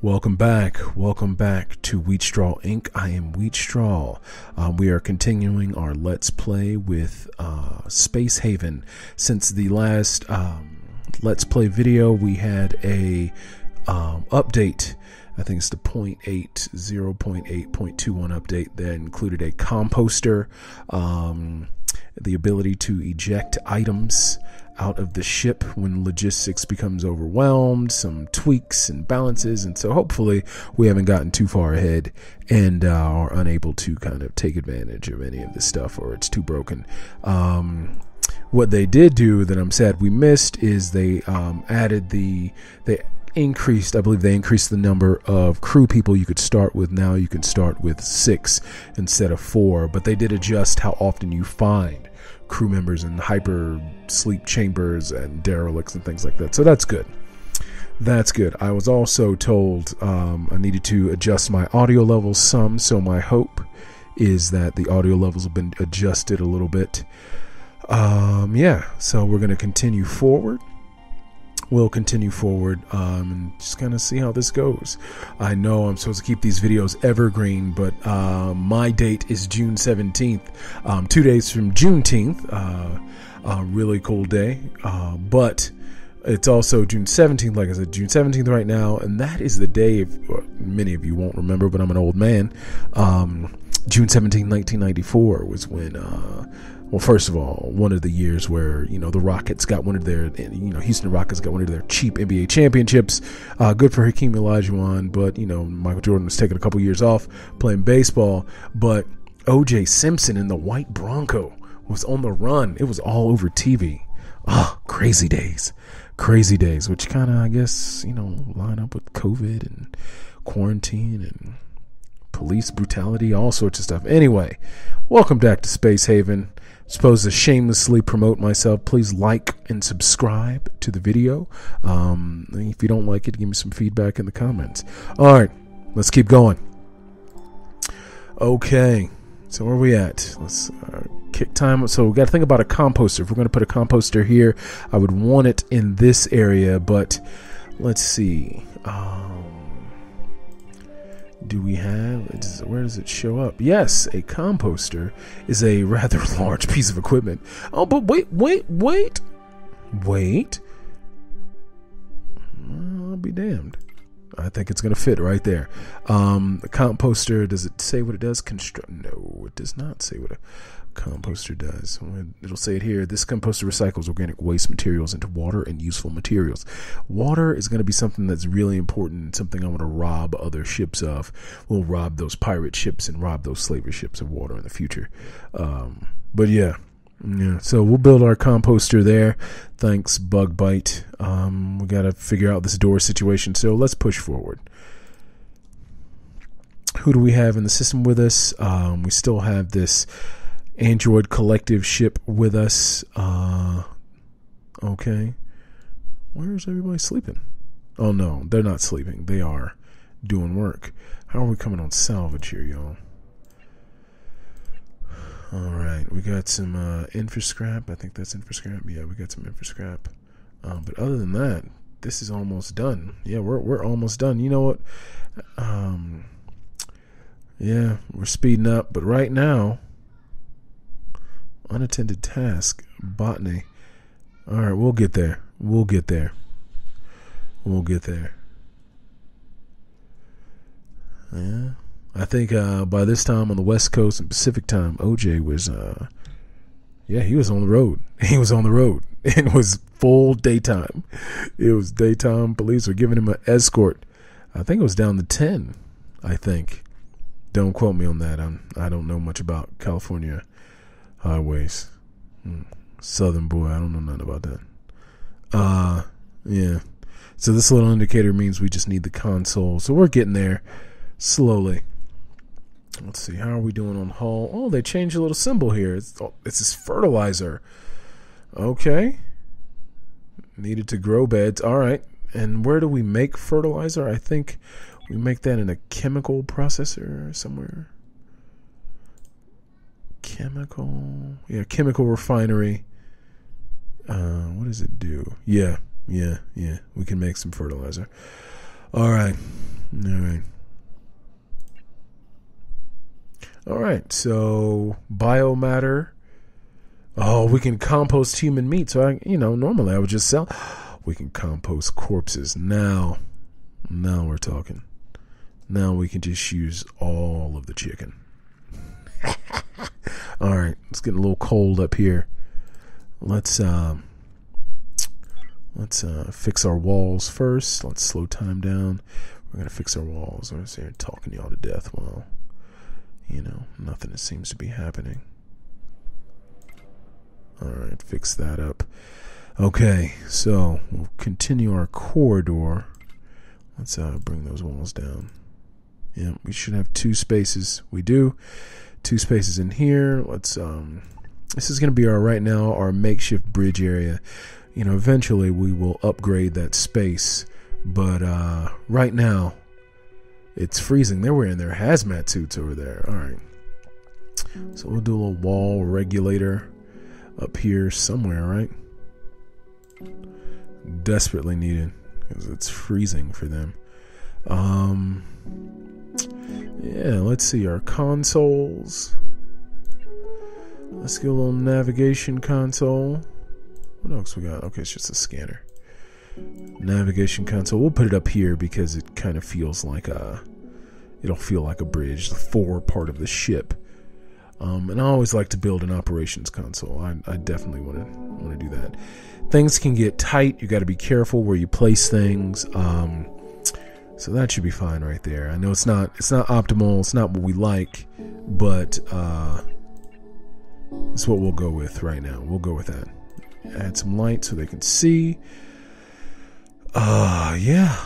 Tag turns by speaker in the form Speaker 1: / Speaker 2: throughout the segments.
Speaker 1: Welcome back to Wheatstraw Inc. I am Wheatstraw. We are continuing our Let's Play with Space Haven. Since the last Let's Play video, we had a update. I think it's the 0.8.21 update that included a composter, the ability to eject items out of the ship when logistics becomes overwhelmed, some tweaks and balances, and so hopefully we haven't gotten too far ahead and are unable to kind of take advantage of any of this stuff, or it's too broken. What they did do that I'm sad we missed is they increased, I believe they increased the number of crew people you could start with. Now you can start with 6 instead of 4, but they did adjust how often you find crew members in hyper sleep chambers and derelicts and things like that. So that's good. That's good. I was also told I needed to adjust my audio levels some, so my hope is that the audio levels have been adjusted a little bit. So we're going to continue forward. We'll continue forward and just kind of see how this goes. I know I'm supposed to keep these videos evergreen, but my date is June 17th, 2 days from Juneteenth. A really cool day, but it's also June 17th, like I said, June 17th right now, and that is the day, many of you won't remember, but I'm an old man. June 17th, 1994 was when... well, first of all, one of the years where, the Rockets got one of their, Houston Rockets got one of their cheap NBA championships. Good for Hakeem Olajuwon, but, Michael Jordan was taking a couple years off playing baseball. But O.J. Simpson in the white Bronco was on the run. It was all over TV. Crazy days. Crazy days, which kind of, I guess, line up with COVID and quarantine and police brutality, all sorts of stuff. Anyway, welcome back to Space Haven. Supposed to shamelessly promote myself. Please like and subscribe to the video. If you don't like it, give me some feedback in the comments. All right, let's keep going. Okay, so where are we at? Let's kick time. So we got to think about a composter. If we're going to put a composter here, I would want it in this area, but let's see. Do we have, where does it show up? Yes, a composter is a rather large piece of equipment. Oh, but wait. I'll be damned. I think it's going to fit right there. The composter, does it say what it does? No, it does not say what a composter does. It'll say it here. This composter recycles organic waste materials into water and useful materials. Water is going to be something that's really important, something I want to rob other ships of. We'll rob those pirate ships and rob those slaver ships of water in the future. But yeah, so we'll build our composter there. Thanks, Bug Bite. We got to figure out this door situation, so let's push forward. Who do we have in the system with us? We still have this Android collective ship with us. Okay. Where's everybody sleeping? Oh no, they're not sleeping. They are doing work. How are we coming on salvage here, y'all? Alright, we got some infrascrap. I think that's infrascrap. Yeah, we got some infrascrap. But other than that, this is almost done. Yeah, we're almost done. You know what? Yeah, we're speeding up, but right now, unattended task, botany. All right, we'll get there. Yeah, I think by this time on the West Coast and Pacific time, OJ was, he was on the road. It was full daytime. It was daytime. Police were giving him an escort. I think it was down to 10. I think. Don't quote me on that. I don't know much about California highways. Southern boy, I don't know nothing about that. Yeah. So this little indicator means we just need the console. So we're getting there slowly. Let's see, how are we doing on hull? Oh, they changed a little symbol here. It's this fertilizer. Okay. Needed to grow beds. All right. And where do we make fertilizer? I think we make that in a chemical processor somewhere. Chemical refinery. What does it do? Yeah. We can make some fertilizer. All right. right. All right, so biomatter. Oh, we can compost human meat. So normally I would just sell. We can compost corpses. Now we're talking. Now we can just use all of the chicken. All right, it's getting a little cold up here. Let's fix our walls first. Let's slow time down. We're gonna fix our walls. I'm just here talking y'all to death while nothing seems to be happening. All right, fix that up. Okay, so we'll continue our corridor. Let's bring those walls down. Yeah, we should have 2 spaces. We do. 2 spaces in here. Let's this is going to be our makeshift bridge area. Eventually we will upgrade that space, but right now it's freezing. They were in their hazmat suits over there. All right. So we'll do a little wall regulator up here somewhere, right? Desperately needed because it's freezing for them. Yeah, let's see our consoles. Let's get a little navigation console. What else we got? Okay, it's just a scanner. Navigation console. We'll put it up here because it kind of feels like it'll feel like a bridge, the forward part of the ship. And I always like to build an operations console. I definitely want to do that. Things can get tight. You got to be careful where you place things. So that should be fine right there. I know it's not optimal. It's not what we like, but it's what we'll go with right now. We'll go with that. Add some light so they can see. Yeah.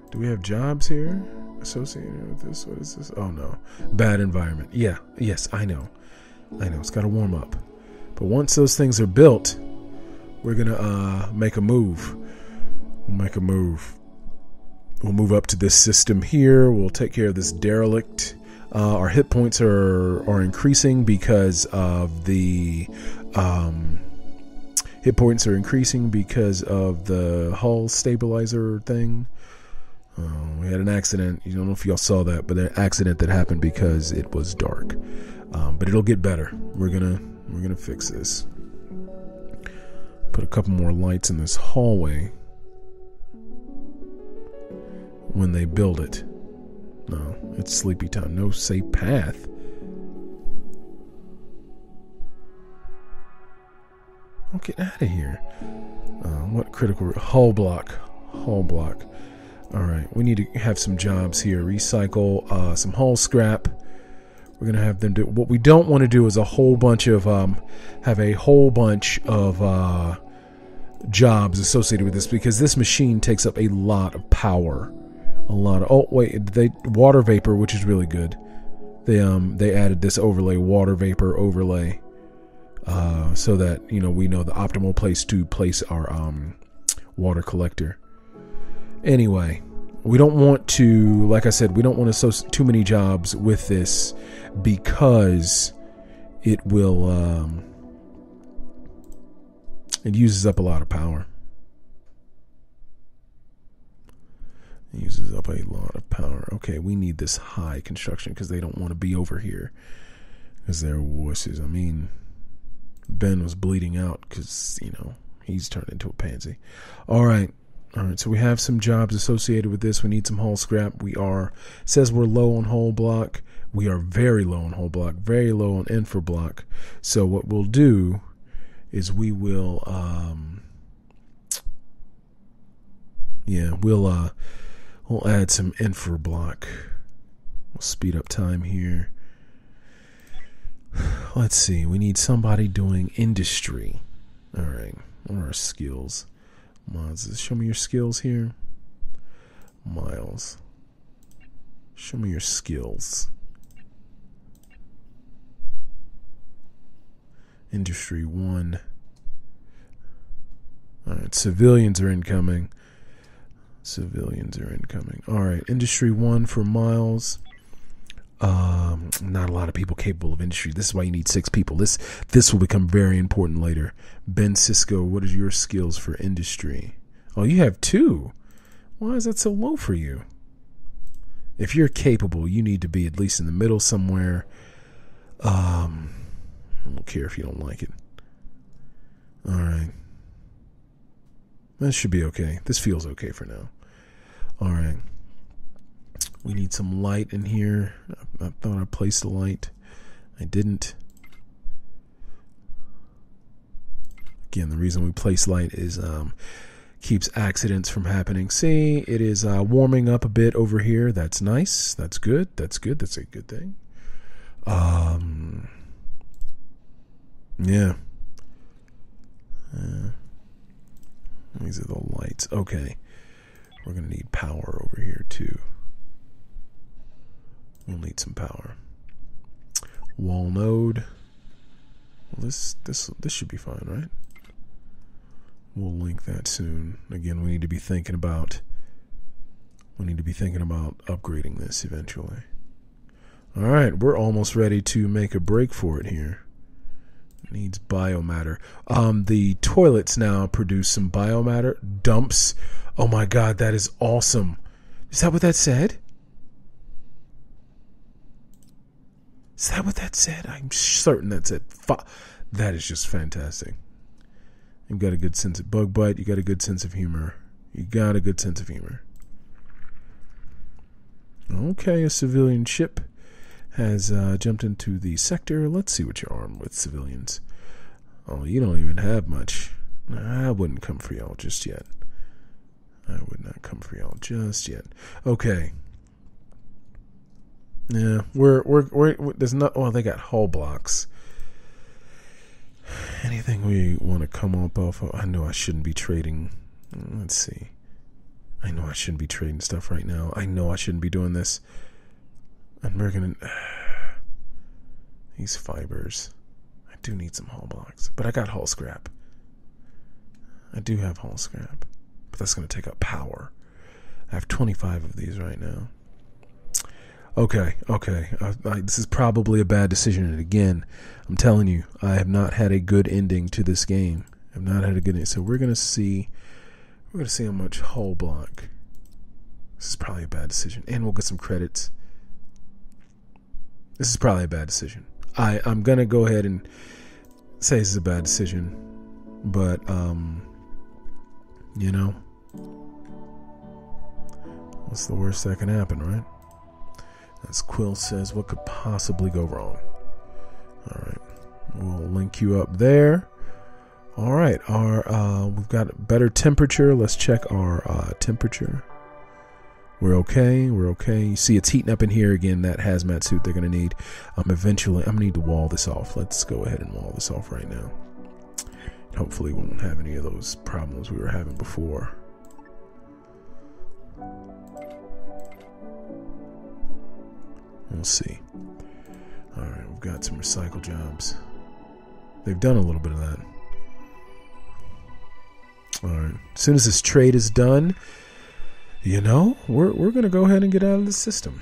Speaker 1: Do we have jobs here associated with this? What is this? Oh no, bad environment. Yeah, yes, I know. It's got to warm up. But once those things are built, we're gonna make a move. We'll move up to this system here. We'll take care of this derelict. Our hit points are increasing because of the hull stabilizer thing. We had an accident. You don't know if y'all saw that, but an accident that happened because it was dark. But it'll get better. We're gonna fix this. Put a couple more lights in this hallway when they build it. No, it's sleepy time. No safe path. Oh, get out of here. What critical hull block? All right, we need to have some jobs here. Recycle some hull scrap. We're gonna have them do. What we don't want to do is have a whole bunch of jobs associated with this, because this machine takes up a lot of power. Water vapor, which is really good. They added this water vapor overlay, so that we know the optimal place to place our water collector. Anyway, we don't want to, like I said, we don't want to associate too many jobs with this, because it will it uses up a lot of power. It uses up a lot of power. Okay, we need this high construction because they don't want to be over here because they're wusses. I mean, Ben was bleeding out because he's turned into a pansy. All right, so we have some jobs associated with this. We need some hull scrap. Says we're low on hull block. We are very low on hull block, very low on infra block. So what we'll do is we will we'll add some infra block. We'll speed up time here. Let's see, we need somebody doing industry. All right, what are our skills? Mods, show me your skills here. Miles, show me your skills. Industry 1. All right, civilians are incoming. All right, Industry 1 for Miles. Not a lot of people capable of industry. This is why you need 6 people. This will become very important later. Ben Cisco, what is your skills for industry? Oh, you have 2. Why is that so low for you? If you're capable, you need to be at least in the middle somewhere. I don't care if you don't like it. All right. That should be okay. This feels okay for now. All right. We need some light in here. I thought I placed a light. I didn't. Again, the reason we place light is keeps accidents from happening. See, it is warming up a bit over here. That's nice. That's good. That's good. That's a good thing. Yeah. These are the lights. Okay. We're going to need power over here too. We'll need some power. Wall node. Well, this should be fine, right? We'll link that soon. Again, we need to be thinking about upgrading this eventually. All right, we're almost ready to make a break for it here. It needs biomatter. The toilets now produce some biomatter dumps. Oh my God, that is awesome. Is that what that said? Is that what that said? I'm certain that's it. That is just fantastic. You've got a good sense of bug bite. You got a good sense of humor. Okay, a civilian ship has jumped into the sector. Let's see what you're armed with, civilians. Oh, you don't even have much. I wouldn't come for y'all just yet. I would not come for y'all just yet. Okay. Yeah, we're there's not. Well, they got hull blocks. Anything we want to come up off of? I know I shouldn't be trading. Let's see. I know I shouldn't be trading stuff right now. I know I shouldn't be doing this. And we're gonna these fibers. I do need some hull blocks, but I got hull scrap. I do have hull scrap, but that's gonna take up power. I have 25 of these right now. Okay. This is probably a bad decision. And again, I'm telling you, I have not had a good ending to this game. I've not had a good ending. So we're gonna see how much hull block. This is probably a bad decision, and we'll get some credits. This is probably a bad decision. I'm gonna go ahead and say this is a bad decision, but you know, what's the worst that can happen, right? As Quill says, what could possibly go wrong? All right, we'll link you up there. All right, we've got better temperature. Let's check our temperature. We're okay. You see it's heating up in here again. That hazmat suit they're gonna need. Eventually, I'm gonna need to wall this off. Let's go ahead and wall this off right now. Hopefully, we won't have any of those problems we were having before. We'll see. All right, we've got some recycle jobs. They've done a little bit of that. All right. As soon as this trade is done, you know, we're gonna go ahead and get out of the system.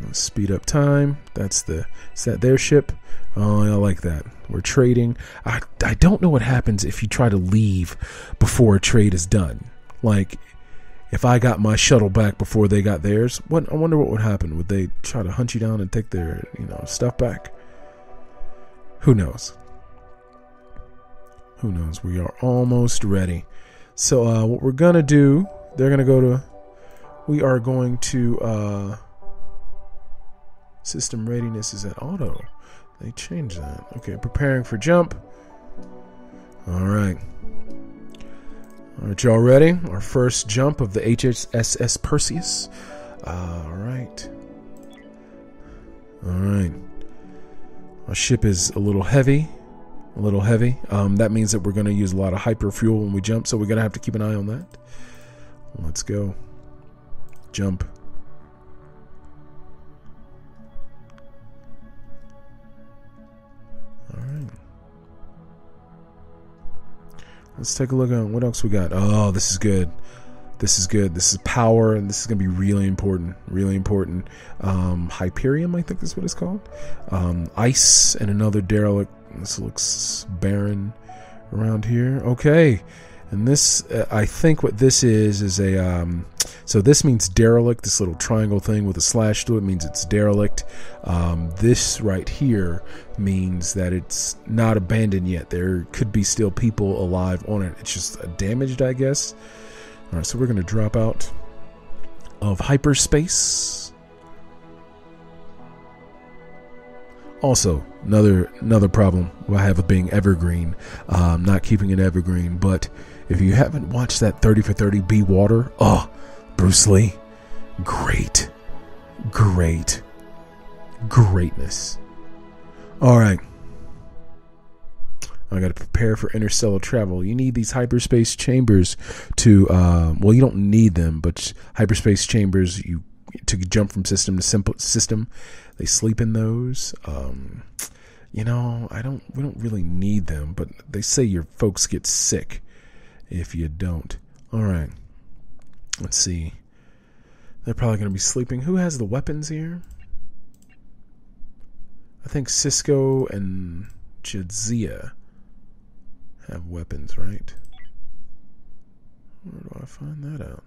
Speaker 1: Let's speed up time. Is that their ship? Oh, I like that. We're trading. I don't know what happens if you try to leave before a trade is done. Like, if I got my shuttle back before they got theirs, I wonder what would happen. Would they try to hunt you down and take their, stuff back? Who knows? Who knows? We are almost ready. So what we're gonna do? We are going to system readiness is at auto. They changed that. Okay, preparing for jump. All right. Aren't y'all ready? Our first jump of the HSS Perseus. All right. Our ship is a little heavy. That means that we're going to use a lot of hyper fuel when we jump, so we're going to have to keep an eye on that. Let's go. Jump. All right. Let's take a look at what else we got. Oh, this is good. This is good. This is power, and this is going to be really important. Really important. Hyperium, I think that's what it's called. Ice and another derelict. This looks barren around here. Okay. And this, I think what this is a, so this means derelict, this little triangle thing with a slash to it means it's derelict. This right here means that it's not abandoned yet. There could be still people alive on it. It's just damaged, I guess. All right, so we're going to drop out of hyperspace. Also, another problem I have with being evergreen, not keeping it evergreen, but if you haven't watched that 30 for 30 Be Water, oh, Bruce Lee, greatness. All right. I got to prepare for interstellar travel. You need these hyperspace chambers to, well, you don't need them, but hyperspace chambers, to jump from system to system, they sleep in those. We don't really need them, but they say your folks get sick if you don't. All right. Let's see. They're probably going to be sleeping. Who has the weapons here? I think Cisco and Jadzia have weapons, right? Where do I find that out?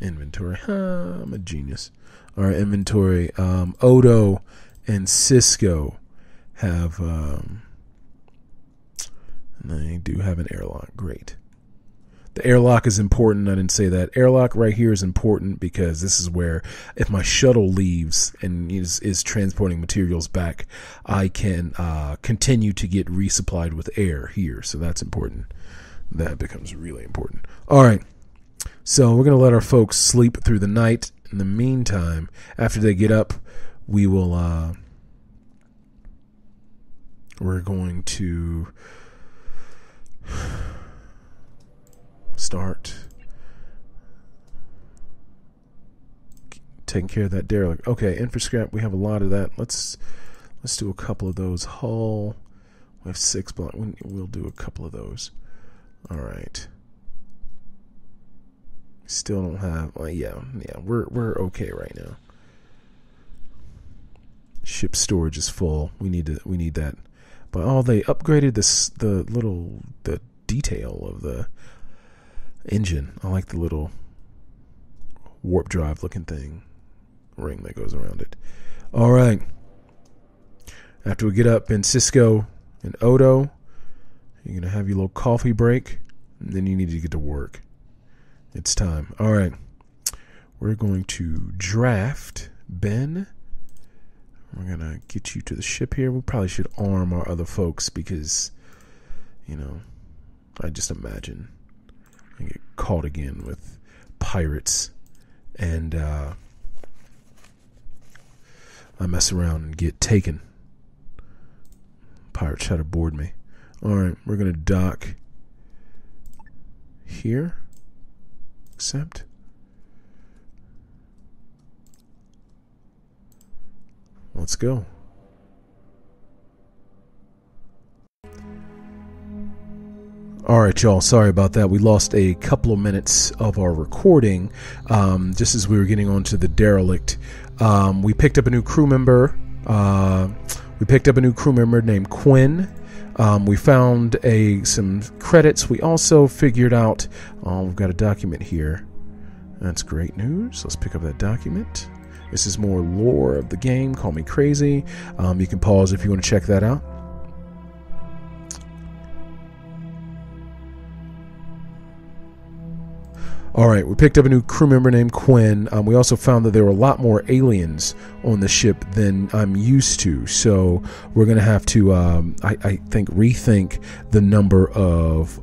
Speaker 1: Inventory. I'm a genius. All right, inventory. Odo and Cisco have, and they do have an airlock. Great. The airlock is important. I didn't say that. Airlock right here is important because this is where, if my shuttle leaves and is transporting materials back, I can continue to get resupplied with air here. So that's important. That becomes really important. All right. So we're going to let our folks sleep through the night. In the meantime, after they get up, we will, we're going to start taking care of that derelict. Okay, infra scrap, we have a lot of that. Let's do a couple of those. Hull, we have 6 block. We'll do a couple of those. All right. Still don't have. Well, yeah, we're okay right now. Ship storage is full. We need that. But they upgraded the detail of the engine. I like the little warp drive looking ring that goes around it. All right. After we get up in Cisco and Odo, you're gonna have your little coffee break, and then you need to get to work. It's time. All right. We're going to draft Ben. We're going to get you to the ship here. We probably should arm our other folks because, I just imagine I get caught again with pirates and I mess around and get taken. Pirates try to board me. All right. We're going to dock here. Accept. Let's go. All right, y'all. Sorry about that. We lost a couple of minutes of our recording just as we were getting onto the derelict. We picked up a new crew member. Named Quinn. We found some credits. We also figured out we've got a document here. That's great news. Let's pick up that document. This is more lore of the game. Call me crazy. You can pause if you want to check that out. All right, we picked up a new crew member named Quinn. We also found that there were a lot more aliens on the ship than I'm used to. So we're going to have to, I think, rethink the number of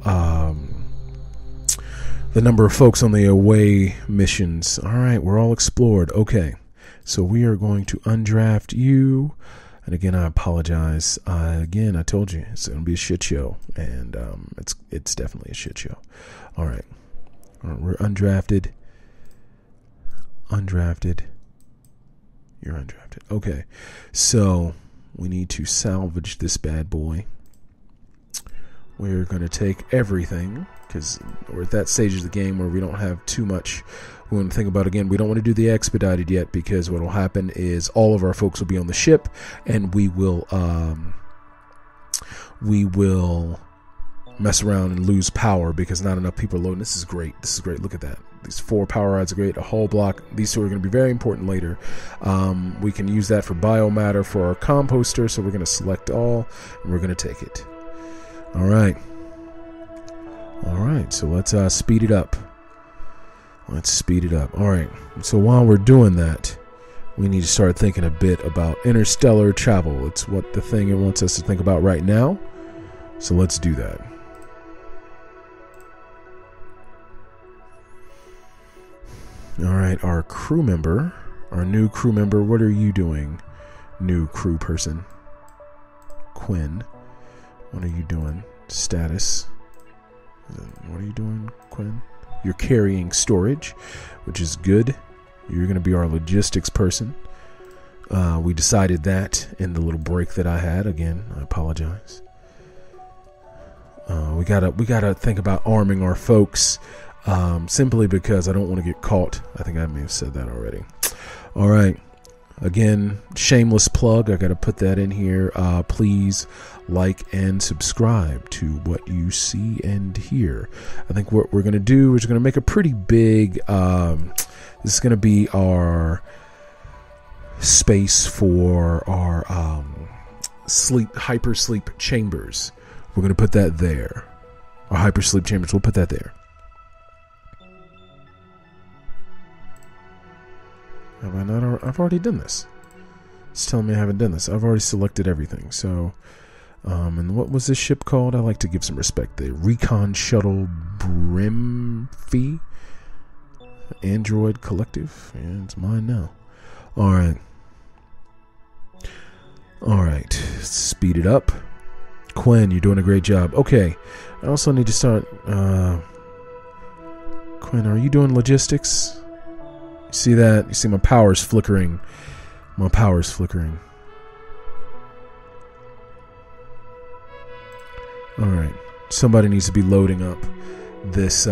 Speaker 1: folks on the away missions. All right, we're all explored. Okay, so we are going to undraft you. And again, I apologize. I told you it's going to be a shit show, and it's definitely a shit show. All right. We're undrafted. You're undrafted. Okay. So we need to salvage this bad boy. we're going to take everything, because we're at that stage of the game where we don't have too much we want to think about. Again, we don't want to do the expedited yet, because what will happen is all of our folks will be on the ship, and we will mess around and lose power because not enough people are loading. This is great. Look at that. These 4 power rods are great. A hull block. These 2 are going to be very important later. We can use that for biomatter for our composter, so we're going to select all, and we're going to take it. All right, so let's speed it up. All right, so while we're doing that, we need to start thinking a bit about interstellar travel. It's what the thing it wants us to think about right now, so let's do that. All right, our new crew member, what are you doing, new crew person? Quinn, what are you doing? Status. What are you doing, Quinn? You're carrying storage, which is good. You're going to be our logistics person. We decided that in the little break that I had. Again, I apologize. We gotta think about arming our folks. Simply because I don't want to get caught. I think I may have said that already. All right. Again, shameless plug. I got to put that in here. Please like and subscribe to what you see and hear. I think what we're going to do is we're going to make a pretty big... this is going to be our space for our hypersleep chambers. We're going to put that there. Our hypersleep chambers, we'll put that there. Have I not? I've already done this. It's telling me I haven't done this. I've already selected everything. So, and what was this ship called? I like to give some respect. The Recon Shuttle Brimfee Android Collective. Yeah, it's mine now. All right. Speed it up. Quinn, you're doing a great job. Okay. I also need to start. Quinn, are you doing logistics? You see that? You see my power's flickering. All right. Somebody needs to be loading up this.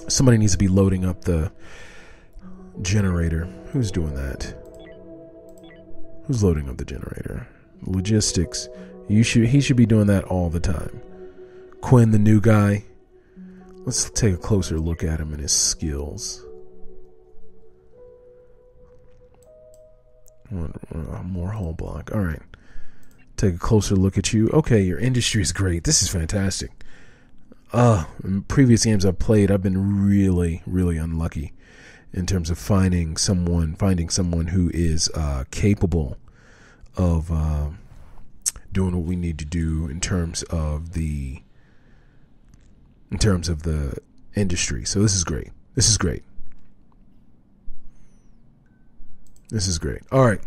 Speaker 1: Somebody needs to be loading up the generator. Who's doing that? Who's loading up the generator? Logistics. He should be doing that all the time. Quinn, the new guy. Let's take a closer look at him and his skills. More hull block. All right. Take a closer look at you. Okay, your industry is great. This is fantastic. In previous games I've played, I've been really, really unlucky in terms of finding someone who is capable of doing what we need to do in terms of the industry. So this is great. All right.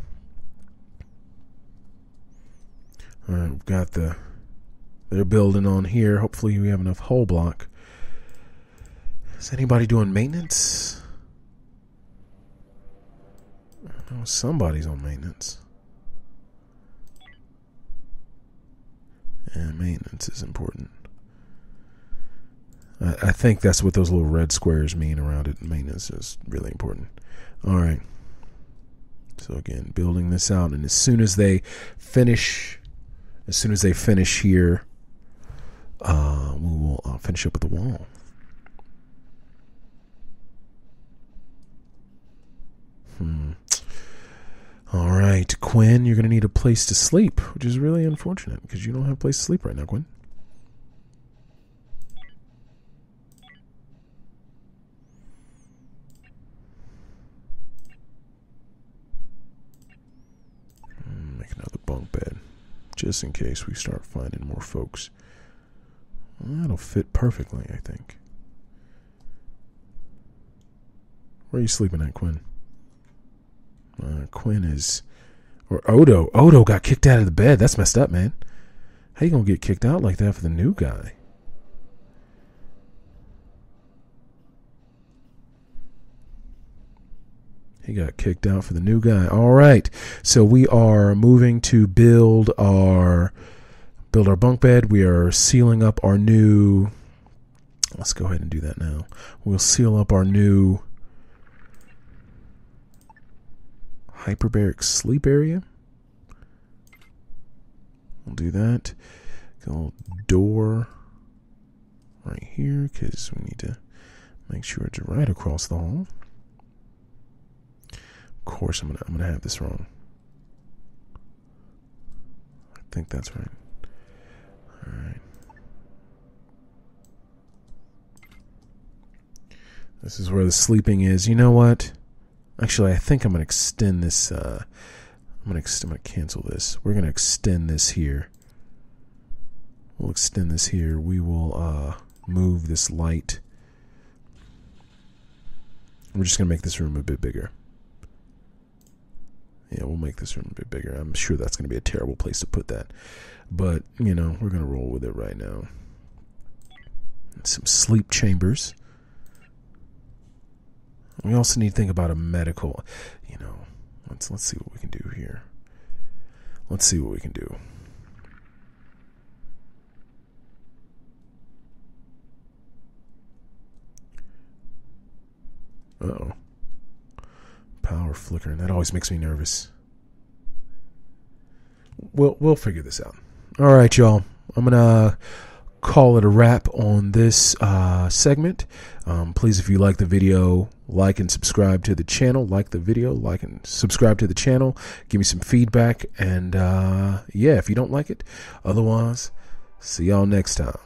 Speaker 1: We've got they're building on here. Hopefully we have enough hull block. Is anybody doing maintenance? I know somebody's on maintenance. And maintenance is important. I think that's what those little red squares mean around it. Maintenance is really important. All right. So again, building this out, and as soon as they finish here, we will finish up with the wall. All right, Quinn, you're going to need a place to sleep, which is really unfortunate because you don't have a place to sleep right now, Quinn. Make another bunk bed, just in case we start finding more folks. Well, that'll fit perfectly, I think. Where are you sleeping at, Quinn? Quinn is... Or Odo. Odo got kicked out of the bed. That's messed up, man. How you gonna get kicked out like that for the new guy? He got kicked out for the new guy. All right. So we are moving to build our build our bunk bed. We are sealing up our new... Let's go ahead and do that now. We'll seal up our new hyperbaric sleep area. We'll do that. Got a little door right here because we need to make sure it's right across the hall. Of course, I'm gonna have this wrong. I think that's right. All right. This is where the sleeping is. You know what? Actually, I think I'm gonna extend this. I'm gonna cancel this. We're gonna extend this here. We'll extend this here. We will move this light. We're just gonna make this room a bit bigger. Yeah, we'll make this room a bit bigger. I'm sure that's gonna be a terrible place to put that, but you know, we're gonna roll with it right now. And some sleep chambers. We also need to think about a medical, you know, let's see what we can do here. Let's see what we can do. Uh-oh. Power flickering. That always makes me nervous. We'll figure this out. All right, y'all. I'm going to call it a wrap on this segment. Please, if you like the video, like and subscribe to the channel. Like the video, like and subscribe to the channel. Give me some feedback. And yeah, if you don't like it, otherwise, see y'all next time.